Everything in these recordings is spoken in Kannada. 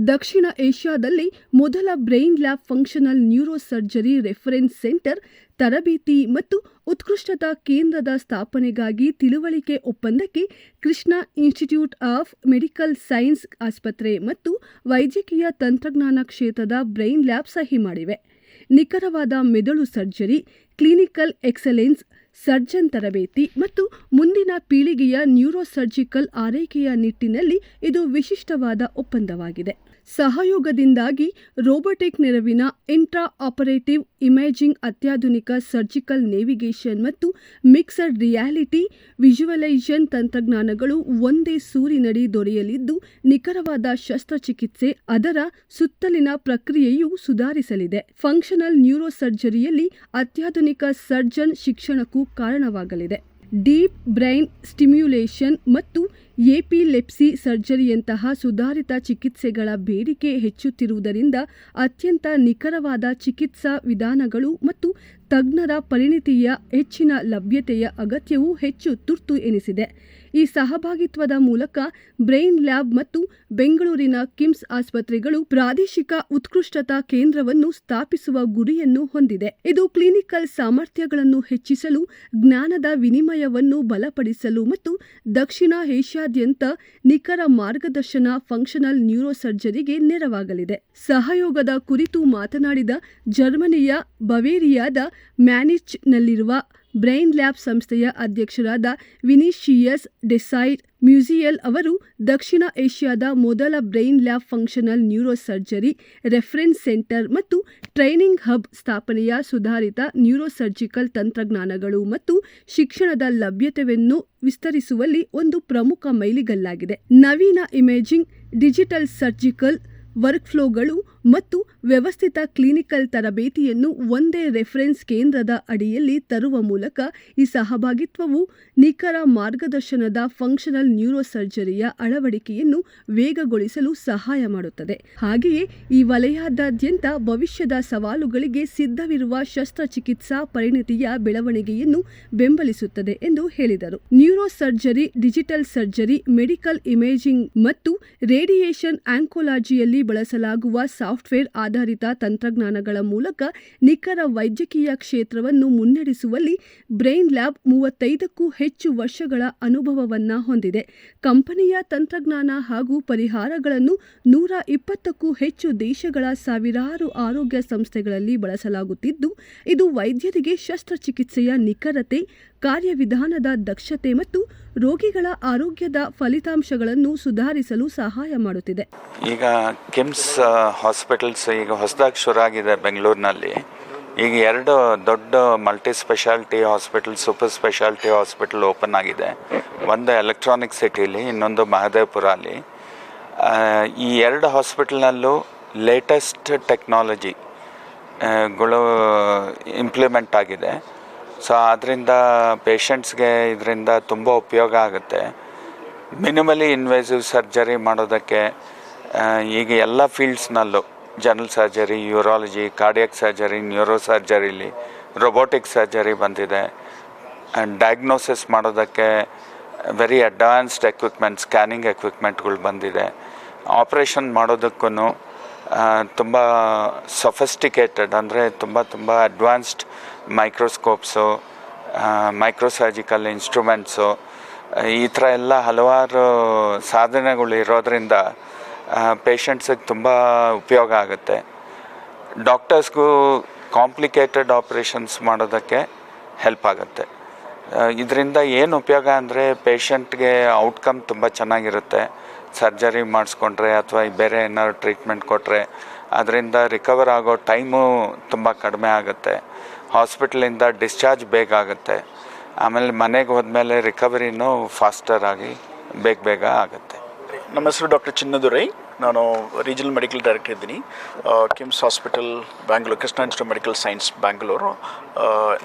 ದಕ್ಷಿಣ ಏಷ್ಯಾದಲ್ಲಿ ಮೊದಲ brain lab functional neuro surgery reference centre ತರಬೇತಿ ಮತ್ತು ಉತ್ಕೃಷ್ಟತಾ ಕೇಂದ್ರದ ಸ್ಥಾಪನೆಗಾಗಿ ತಿಳುವಳಿಕೆ ಒಪ್ಪಂದಕ್ಕೆ Krishna institute of medical science ಆಸ್ಪತ್ರೆ ಮತ್ತು ವೈದ್ಯಕೀಯ ತಂತ್ರಜ್ಞಾನ ಕ್ಷೇತ್ರದ ಬ್ರೈನ್ ಲ್ಯಾಬ್ ಸಹಿ ಮಾಡಿವೆ. ನಿಖರವಾದ ಮೆದುಳು ಸರ್ಜರಿ, ಕ್ಲಿನಿಕಲ್ ಎಕ್ಸಲೆನ್ಸ್, ಸರ್ಜನ್ ತರಬೇತಿ ಮತ್ತು ಮುಂದಿನ ಪೀಳಿಗೆಯ ನ್ಯೂರೋಸರ್ಜಿಕಲ್ ಆರೈಕೆಯ ನಿಟ್ಟಿನಲ್ಲಿ ಇದು ವಿಶಿಷ್ಟವಾದ ಒಪ್ಪಂದವಾಗಿದೆ. ಸಹಯೋಗದಿಂದಾಗಿ ರೋಬೋಟಿಕ್ ನೆರವಿನ ಇಂಟ್ರಾ ಆಪರೇಟಿವ್ ಇಮೇಜಿಂಗ್, ಅತ್ಯಾಧುನಿಕ ಸರ್ಜಿಕಲ್ ನೇವಿಗೇಷನ್ ಮತ್ತು ಮಿಕ್ಸಡ್ ರಿಯಾಲಿಟಿ ವಿಜುವಲೈಸೇಷನ್ ತಂತ್ರಜ್ಞಾನಗಳು ಒಂದೇ ಸೂರಿನಡಿ ದೊರೆಯಲಿದ್ದು, ನಿಖರವಾದ ಶಸ್ತ್ರಚಿಕಿತ್ಸೆ, ಅದರ ಸುತ್ತಲಿನ ಪ್ರಕ್ರಿಯೆಯು ಸುಧಾರಿಸಲಿದೆ. ಫಂಕ್ಷನಲ್ ನ್ಯೂರೋ ಸರ್ಜರಿಯಲ್ಲಿ ಅತ್ಯಾಧುನಿಕ ಸರ್ಜನ್ ಶಿಕ್ಷಣಕ್ಕೂ ಕಾರಣವಾಗಲಿದೆ. ಡೀಪ್ ಬ್ರೈನ್ ಸ್ಟಿಮ್ಯುಲೇಷನ್ ಮತ್ತು ಎಪಿಲೆಪ್ಸಿ ಸರ್ಜರಿಯಂತಹ ಸುಧಾರಿತ ಚಿಕಿತ್ಸೆಗಳ ಬೇಡಿಕೆ ಹೆಚ್ಚುತ್ತಿರುವುದರಿಂದ ಅತ್ಯಂತ ನಿಖರವಾದ ಚಿಕಿತ್ಸಾ ವಿಧಾನಗಳು ಮತ್ತು ತಜ್ಞರ ಪರಿಣಿತಿಯ ಹೆಚ್ಚಿನ ಲಭ್ಯತೆಯ ಅಗತ್ಯವೂ ಹೆಚ್ಚು ತುರ್ತು ಎನಿಸಿದೆ. ಈ ಸಹಭಾಗಿತ್ವದ ಮೂಲಕ ಬ್ರೈನ್ ಲ್ಯಾಬ್ ಮತ್ತು ಬೆಂಗಳೂರಿನ ಕಿಮ್ಸ್ ಆಸ್ಪತ್ರೆಗಳು ಪ್ರಾದೇಶಿಕ ಉತ್ಕೃಷ್ಟತಾ ಕೇಂದ್ರವನ್ನು ಸ್ಥಾಪಿಸುವ ಗುರಿಯನ್ನು ಹೊಂದಿದೆ. ಇದು ಕ್ಲಿನಿಕಲ್ ಸಾಮರ್ಥ್ಯಗಳನ್ನು ಹೆಚ್ಚಿಸಲು, ಜ್ಞಾನದ ವಿನಿಮಯವನ್ನು ಬಲಪಡಿಸಲು ಮತ್ತು ದಕ್ಷಿಣ ಏಷ್ಯಾದ್ಯಂತ ನಿಖರ ಮಾರ್ಗದರ್ಶನ ಫಂಕ್ಷನಲ್ ನ್ಯೂರೋ ಸರ್ಜರಿಗೆ ನೆರವಾಗಲಿದೆ. ಸಹಯೋಗದ ಕುರಿತು ಮಾತನಾಡಿದ ಜರ್ಮನಿಯ ಬವೇರಿಯಾದ ಮ್ಯಾನಿಚ್ನಲ್ಲಿರುವ ಬ್ರೈನ್ ಲ್ಯಾಬ್ ಸಂಸ್ಥೆಯ ಅಧ್ಯಕ್ಷರಾದ ವಿನಿಶಿಯಸ್ ಡೆಸೈರ್ ಮ್ಯೂಸಿಯಲ್ ಅವರು, ದಕ್ಷಿಣ ಏಷ್ಯಾದ ಮೊದಲ brain lab functional neuro surgery reference centre ಮತ್ತು ಟ್ರೈನಿಂಗ್ ಹಬ್ ಸ್ಥಾಪನೆಯ ಸುಧಾರಿತ ನ್ಯೂರೋಸರ್ಜಿಕಲ್ ತಂತ್ರಜ್ಞಾನಗಳು ಮತ್ತು ಶಿಕ್ಷಣದ ಲಭ್ಯತೆಯನ್ನು ವಿಸ್ತರಿಸುವಲ್ಲಿ ಒಂದು ಪ್ರಮುಖ ಮೈಲಿಗಲ್ಲಾಗಿದೆ. ನವೀನ ಇಮೇಜಿಂಗ್, ಡಿಜಿಟಲ್ ಸರ್ಜಿಕಲ್ ವರ್ಕ್ಫ್ಲೋಗಳು ಮತ್ತು ವ್ಯವಸ್ಥಿತ ಕ್ಲಿನಿಕಲ್ ತರಬೇತಿಯನ್ನು ಒಂದೇ ರೆಫರೆನ್ಸ್ ಕೇಂದ್ರದ ಅಡಿಯಲ್ಲಿ ತರುವ ಮೂಲಕ ಈ ಸಹಭಾಗಿತ್ವವು ನಿಖರ ಮಾರ್ಗದರ್ಶನದ ಫಂಕ್ಷನಲ್ ನ್ಯೂರೋ ಸರ್ಜರಿಯ ಅಳವಡಿಕೆಯನ್ನು ವೇಗಗೊಳಿಸಲು ಸಹಾಯ ಮಾಡುತ್ತದೆ. ಹಾಗೆಯೇ ಈ ವಲಯದಾದ್ಯಂತ ಭವಿಷ್ಯದ ಸವಾಲುಗಳಿಗೆ ಸಿದ್ಧವಿರುವ ಶಸ್ತ್ರಚಿಕಿತ್ಸಾ ಪರಿಣಿತಿಯ ಬೆಳವಣಿಗೆಯನ್ನು ಬೆಂಬಲಿಸುತ್ತದೆ ಎಂದು ಹೇಳಿದರು. Neuro surgery, digital surgery, medical imaging ಮತ್ತು ರೇಡಿಯೇಷನ್ ಆಂಕೋಲಾಜಿಯಲ್ಲಿ ಬಳಸಲಾಗುವ ಸಾಫ್ಟ್ವೇರ್ ಆಧಾರಿತ ತಂತ್ರಜ್ಞಾನಗಳ ಮೂಲಕ ನಿಖರ ವೈದ್ಯಕೀಯ ಕ್ಷೇತ್ರವನ್ನು ಮುನ್ನಡೆಸುವಲ್ಲಿ ಬ್ರೈನ್ ಲ್ಯಾಬ್ 35ಕ್ಕೂ ಹೆಚ್ಚು ವರ್ಷಗಳ ಅನುಭವವನ್ನು ಹೊಂದಿದೆ. ಕಂಪನಿಯ ತಂತ್ರಜ್ಞಾನ ಹಾಗೂ ಪರಿಹಾರಗಳನ್ನು 120ಕ್ಕೂ ಹೆಚ್ಚು ದೇಶಗಳ ಸಾವಿರಾರು ಆರೋಗ್ಯ ಸಂಸ್ಥೆಗಳಲ್ಲಿ ಬಳಸಲಾಗುತ್ತಿದ್ದು, ಇದು ವೈದ್ಯರಿಗೆ ಶಸ್ತ್ರಚಿಕಿತ್ಸೆಯ ನಿಖರತೆ, ಕಾರ್ಯವಿಧಾನದ ದಕ್ಷತೆ ಮತ್ತು ರೋಗಿಗಳ ಆರೋಗ್ಯದ ಫಲಿತಾಂಶಗಳನ್ನು ಸುಧಾರಿಸಲು ಸಹಾಯ ಮಾಡುತ್ತಿದೆ. ಈಗ ಕಿಮ್ಸ್ ಹಾಸ್ಪಿಟಲ್ಸ್ ಈಗ ಹೊಸದಾಗಿ ಶುರು ಆಗಿದೆ ಬೆಂಗಳೂರಿನಲ್ಲಿ. ಈಗ 2 ದೊಡ್ಡ multi speciality hospital, super speciality hospital open ಆಗಿದೆ. ಒಂದು ಎಲೆಕ್ಟ್ರಾನಿಕ್ ಸಿಟಿಲಿ, ಇನ್ನೊಂದು ಮಹದೇವಪುರ ಅಲ್ಲಿ. ಈ 2 ಹಾಸ್ಪಿಟಲ್ನಲ್ಲೂ ಲೇಟೆಸ್ಟ್ ಟೆಕ್ನಾಲಜಿಗಳು ಇಂಪ್ಲಿಮೆಂಟ್ ಆಗಿದೆ. ಸೊ ಅದರಿಂದ ಪೇಷಂಟ್ಸ್ಗೆ ಇದರಿಂದ ತುಂಬ ಉಪಯೋಗ ಆಗುತ್ತೆ. ಮಿನಿಮಲಿ ಇನ್ವೇಸಿವ್ ಸರ್ಜರಿ ಮಾಡೋದಕ್ಕೆ ಈಗ ಎಲ್ಲ ಫೀಲ್ಡ್ಸ್ನಲ್ಲೂ general surgery, urology, cardiac surgery, neuro ಸರ್ಜರಿಲಿ ರೋಬೋಟಿಕ್ ಸರ್ಜರಿ ಬಂದಿದೆ. ಡಯಾಗ್ನೋಸಿಸ್ ಮಾಡೋದಕ್ಕೆ ವೆರಿ ಅಡ್ವಾನ್ಸ್ಡ್ ಎಕ್ವಿಪ್ಮೆಂಟ್, ಸ್ಕ್ಯಾನಿಂಗ್ ಎಕ್ವಿಪ್ಮೆಂಟ್ಗಳು ಬಂದಿದೆ. ಆಪ್ರೇಷನ್ ಮಾಡೋದಕ್ಕೂ ತುಂಬ ಸೊಫಿಸ್ಟಿಕೇಟೆಡ್ ಅಂದರೆ ತುಂಬ ಅಡ್ವಾನ್ಸ್ಡ್ ಮೈಕ್ರೋಸ್ಕೋಪ್ಸು, ಮೈಕ್ರೋಸರ್ಜಿಕಲ್ ಇನ್ಸ್ಟ್ರೂಮೆಂಟ್ಸು, ಈ ಥರ ಎಲ್ಲ ಹಲವಾರು ಸಾಧನೆಗಳು ಇರೋದರಿಂದ ಪೇಷಂಟ್ಸಿಗೆ ತುಂಬ ಉಪಯೋಗ ಆಗುತ್ತೆ. ಡಾಕ್ಟರ್ಸ್ಗೂ ಕಾಂಪ್ಲಿಕೇಟೆಡ್ ಆಪ್ರೇಷನ್ಸ್ ಮಾಡೋದಕ್ಕೆ ಹೆಲ್ಪ್ ಆಗುತ್ತೆ. ಇದರಿಂದ ಏನು ಉಪಯೋಗ ಅಂದರೆ ಪೇಷಂಟ್ಗೆ ಔಟ್ಕಮ್ ತುಂಬ ಚೆನ್ನಾಗಿರುತ್ತೆ. ಸರ್ಜರಿ ಮಾಡಿಸ್ಕೊಂಡ್ರೆ ಅಥವಾ ಬೇರೆ ಏನಾದ್ರು ಟ್ರೀಟ್ಮೆಂಟ್ ಕೊಟ್ಟರೆ ಅದರಿಂದ ರಿಕವರ್ ಆಗೋ ಟೈಮು ತುಂಬ ಕಡಿಮೆ ಆಗುತ್ತೆ. ಹಾಸ್ಪಿಟಲಿಂದ ಡಿಸ್ಚಾರ್ಜ್ ಬೇಗ ಆಗುತ್ತೆ. ಆಮೇಲೆ ಮನೆಗೆ ಹೋದ್ಮೇಲೆ ರಿಕವರಿನೂ ಫಾಸ್ಟರ್ ಆಗಿ ಬೇಗ ಆಗುತ್ತೆ. ನಮ್ಮ ಹೆಸರು ಡಾಕ್ಟರ್ ಚಿನ್ನದುರೈ. ನಾನು ರೀಜನಲ್ ಮೆಡಿಕಲ್ ಡೈರೆಕ್ಟರ್ ಇದ್ದೀನಿ, KIMS hospital Bangalore, Krishna institute medical science Bangalore.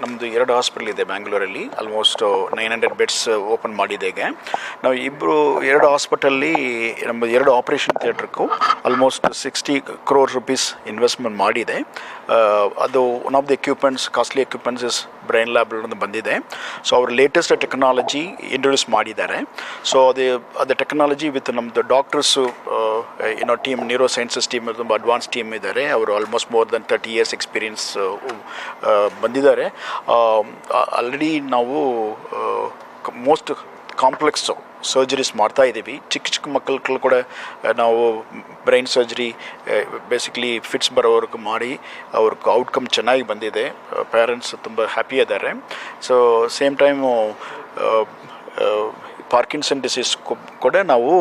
ನಮ್ಮದು 2 ಹಾಸ್ಪಿಟಲ್ ಇದೆ ಬ್ಯಾಂಗ್ಳೂರಲ್ಲಿ. ಆಲ್ಮೋಸ್ಟ್ 900 ಬೆಡ್ಸ್ ಓಪನ್ ಮಾಡಿದೆ. ಈಗ ನಾವು 2 ಹಾಸ್ಪಿಟಲ್ಲಿ ನಮ್ಮ 2 ಆಪ್ರೇಷನ್ ಥಿಯೇಟ್ರಿಗೂ ಆಲ್ಮೋಸ್ಟ್ 60 crore rupees ಇನ್ವೆಸ್ಟ್ಮೆಂಟ್ ಮಾಡಿದೆ. ಅದು one of the equipments costly equipments is brain lab ಬಂದಿದೆ. ಸೊ ಅವ್ರ ಲೇಟೆಸ್ಟ್ ಟೆಕ್ನಾಲಜಿ ಇಂಟ್ರೊಡ್ಯೂಸ್ ಮಾಡಿದ್ದಾರೆ. ಸೊ ಅದು ಟೆಕ್ನಾಲಜಿ ವಿತ್ ನಮ್ಮದು doctors team neuro sciences team ತುಂಬ ಅಡ್ವಾನ್ಸ್ ಟೀಮ್ ಇದ್ದಾರೆ. ಅವರು almost more than 30 years experience ಬಂದಿದ್ದಾರೆ. ಆಲ್ರೆಡಿ ನಾವು ಮೋಸ್ಟ್ ಕಾಂಪ್ಲೆಕ್ಸು ಸರ್ಜರೀಸ್ ಮಾಡ್ತಾ ಇದ್ದೀವಿ. ಚಿಕ್ಕ ಮಕ್ಕಳು ಕೂಡ ನಾವು ಬ್ರೈನ್ ಸರ್ಜರಿ ಬೇಸಿಕ್ಲಿ ಫಿಟ್ಸ್ ಬರೋವರೆಗೂ ಮಾಡಿ ಅವ್ರಿಗೆ ಔಟ್ಕಮ್ ಚೆನ್ನಾಗಿ ಬಂದಿದೆ. ಪೇರೆಂಟ್ಸ್ ತುಂಬ ಹ್ಯಾಪಿ ಇದ್ದಾರೆ. So same time Parkinson disease ಕೂಡ ನಾವು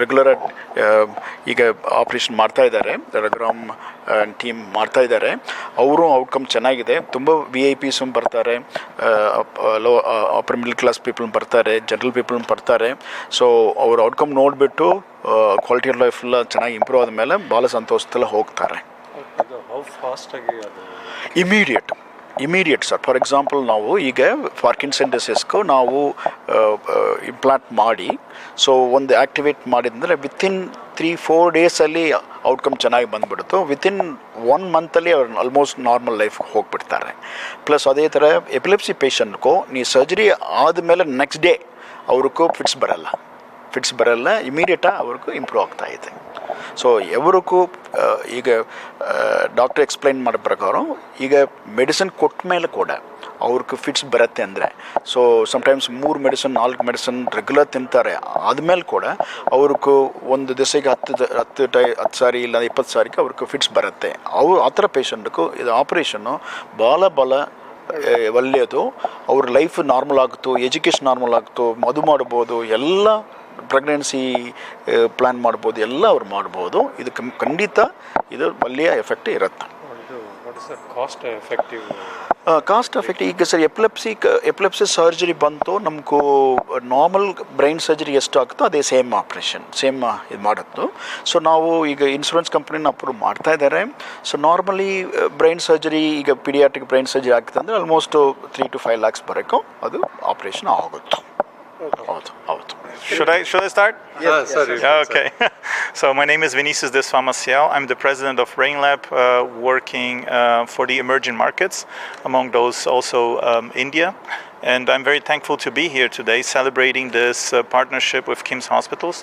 ರೆಗ್ಯುಲರ್ ಈಗ ಆಪ್ರೇಷನ್ ಮಾಡ್ತಾ ಇದ್ದಾರೆ. ರಘುರಾಮ್ ಟೀಮ್ ಮಾಡ್ತಾ ಇದ್ದಾರೆ. ಅವರು ಔಟ್ಕಮ್ ಚೆನ್ನಾಗಿದೆ. ತುಂಬ VIPs ಬರ್ತಾರೆ, ಅಪ್ಪರ್ ಮಿಡಲ್ ಕ್ಲಾಸ್ ಪೀಪಲ್ ಬರ್ತಾರೆ, ಜನರಲ್ ಪೀಪಲ್ ಬರ್ತಾರೆ. ಸೊ ಅವ್ರ ಔಟ್ಕಮ್ ನೋಡಿಬಿಟ್ಟು ಕ್ವಾಲಿಟಿ ಆಫ್ ಲೈಫ್ ಎಲ್ಲ ಚೆನ್ನಾಗಿ ಇಂಪ್ರೂವ್ ಆದಮೇಲೆ ಭಾಳ ಸಂತೋಷದಲ್ಲ ಹೋಗ್ತಾರೆ. Immediate sir. ಫಾರ್ ಎಕ್ಸಾಂಪಲ್ ನಾವು ಈಗ ಪಾರ್ಕಿನ್ಸನ್ ಡಿಸೀಸ್ಗೂ ನಾವು ಇಂಪ್ಲಾಂಟ್ ಮಾಡಿ ಸೊ ಒಂದು ಆ್ಯಕ್ಟಿವೇಟ್ ಮಾಡಿದ್ರೆ ವಿತಿನ್ 3-4 ಡೇಸಲ್ಲಿ ಔಟ್ಕಮ್ ಚೆನ್ನಾಗಿ ಬಂದುಬಿಡುತ್ತೆ. ವಿತಿನ್ 1 ಮಂತಲ್ಲಿ ಅವ್ರು ಆಲ್ಮೋಸ್ಟ್ ನಾರ್ಮಲ್ ಲೈಫ್ ಹೋಗಿಬಿಡ್ತಾರೆ. ಪ್ಲಸ್ ಅದೇ ಥರ ಎಪಿಲೆಪ್ಸಿ ಪೇಷಂಟ್ಗೂ ನೀವು ಸರ್ಜರಿ ಆದಮೇಲೆ ನೆಕ್ಸ್ಟ್ ಡೇ ಅವ್ರಿಗೂ ಫಿಟ್ಸ್ ಬರಲ್ಲ, ಇಮಿಡಿಯೇಟಾಗಿ ಅವ್ರಿಗೂ ಇಂಪ್ರೂವ್ ಆಗ್ತಾ ಇದೆ. ಸೊ ಎವರಿಗೂ ಈಗ ಡಾಕ್ಟರ್ ಎಕ್ಸ್ಪ್ಲೈನ್ ಮಾಡೋ ಪ್ರಕಾರ ಈಗ ಮೆಡಿಸಿನ್ ಕೊಟ್ಟ ಮೇಲೆ ಕೂಡ ಅವ್ರಿಗೆ ಫಿಟ್ಸ್ ಬರುತ್ತೆ ಅಂದರೆ so sometimes 3 medicine 4 medicine regular ತಿಂತಾರೆ. ಆದಮೇಲೆ ಕೂಡ ಅವ್ರಿಗೂ ಒಂದು ದಿವಸಕ್ಕೆ 10 ಸಾರಿ ಇಲ್ಲ 20 ಸಾರಿಗೆ ಅವ್ರಿಗೆ ಫಿಟ್ಸ್ ಬರುತ್ತೆ. ಆ ಥರ ಪೇಷಂಟ್ಗೂ ಇದು ಆಪ್ರೇಷನ್ನು ಭಾಳ ಒಳ್ಳೆಯದು. ಅವ್ರ ಲೈಫ್ ನಾರ್ಮಲ್ ಆಗುತ್ತೋ, ಎಜುಕೇಷನ್ ನಾರ್ಮಲ್ ಆಗುತ್ತೋ, ಮದು ಮಾಡ್ಬೋದು, ಎಲ್ಲ ಪ್ರೆಗ್ನೆನ್ಸಿ ಪ್ಲ್ಯಾನ್ ಮಾಡ್ಬೋದು, ಎಲ್ಲ ಅವ್ರು ಮಾಡ್ಬೋದು. ಇದು ಖಂಡಿತ ಇದು ಒಳ್ಳೆಯ ಎಫೆಕ್ಟ್ ಇರುತ್ತೆ. ಕಾಸ್ಟ್ ಎಫೆಕ್ಟಿವ್ ಈಗ ಸರ್ ಎಪಿಲೆಪ್ಸಿ ಸರ್ಜರಿ ಬಂತು ನಮಗೂ ನಾರ್ಮಲ್ ಬ್ರೈನ್ ಸರ್ಜರಿ ಎಷ್ಟು ಆಗುತ್ತೋ ಅದೇ ಸೇಮ್ ಆಪ್ರೇಷನ್ ಇದು ಮಾಡುತ್ತು. ಸೊ ನಾವು ಈಗ ಇನ್ಶೂರೆನ್ಸ್ ಕಂಪ್ನಿನ ಅಪ್ರೂವ್ ಮಾಡ್ತಾ ಇದ್ದಾರೆ. ಸೊ ನಾರ್ಮಲಿ ಬ್ರೈನ್ ಸರ್ಜರಿ ಈಗ ಪೀಡಿಯಾಟ್ರಿಕ್ ಬ್ರೈನ್ ಸರ್ಜರಿ ಆಗ್ತದೆ ಅಂದರೆ ಆಲ್ಮೋಸ್ಟ್ 3 to 5 lakhs ಬರೋಕ್ಕೂ ಅದು ಆಪ್ರೇಷನ್ ಆಗುತ್ತೆ. ಹೌದು. Should I start? Yes. Okay. So my name is Vinicius Desfamaciel. I'm the president of BrainLab, working for the emerging markets, among those also India. And I'm very thankful to be here today celebrating this partnership with KIMS Hospitals.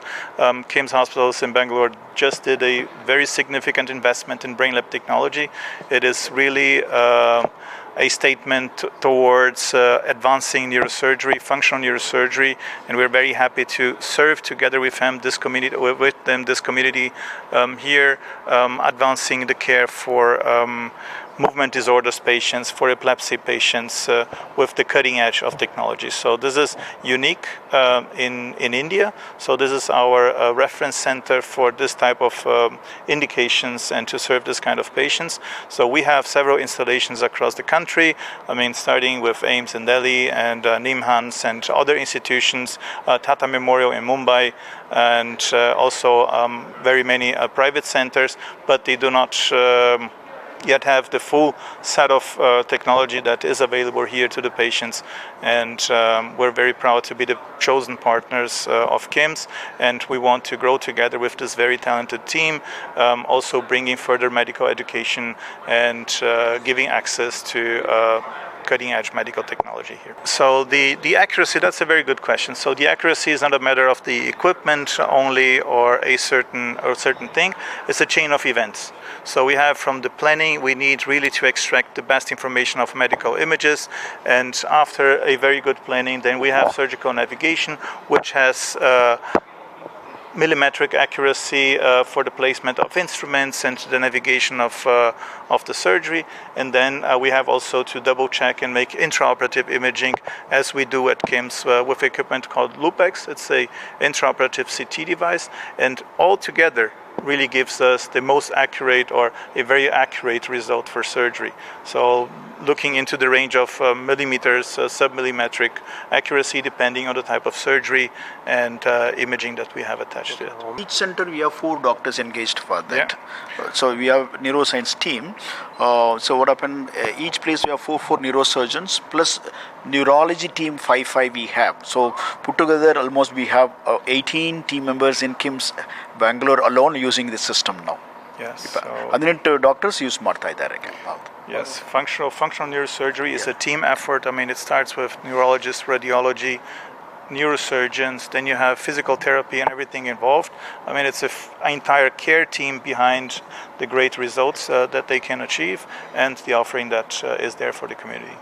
KIMS Hospitals in Bangalore just did a very significant investment in BrainLab technology. It is really a statement towards advancing neurosurgery, functional neurosurgery, and we're very happy to serve together with them this community here, advancing the care for movement disorders patients, for epilepsy patients with the cutting edge of technology. So this is unique in India. So this is our reference center for this type of indications and to serve this kind of patients. So we have several installations across the country. I mean, starting with AIIMS in Delhi and NIMHANS and other institutions, Tata Memorial in Mumbai, and also very many private centers, but they do not yet have the full set of technology that is available here to the patients. And we're very proud to be the chosen partners of KIMS, and we want to grow together with this very talented team, also bringing further medical education and giving access to cutting edge medical technology here. So the accuracy, that's a very good question. So the accuracy is not a matter of the equipment only or a certain thing. It's a chain of events. So we have from the planning, we need really to extract the best information of medical images, and after a very good planning, then we have surgical navigation, which has millimetric accuracy for the placement of instruments and the navigation of the surgery. And then we have also to double check and make intraoperative imaging, as we do at KIMS with equipment called Lupex. It's a intraoperative CT device, and all together really gives us the most accurate or a very accurate result for surgery. So looking into the range of millimeters, submillimetric accuracy depending on the type of surgery and imaging that we have attached to it. Each center we have 4 doctors engaged for that. So we have neuroscience team. So what happened, each place we have 4 neurosurgeons plus neurology team 5 we have. So put together almost we have 18 team members in KIMS Bangalore alone using this system now. Yes. So, 18 doctors use ಮಾಡ್ತಾ ಇದ್ದಾರೆ. yes, functional neurosurgery is a team effort. I mean, it starts with neurologists, radiology, neurosurgeons, then you have physical therapy and everything involved. I mean, it's an entire care team behind the great results that they can achieve and the offering that is there for the community.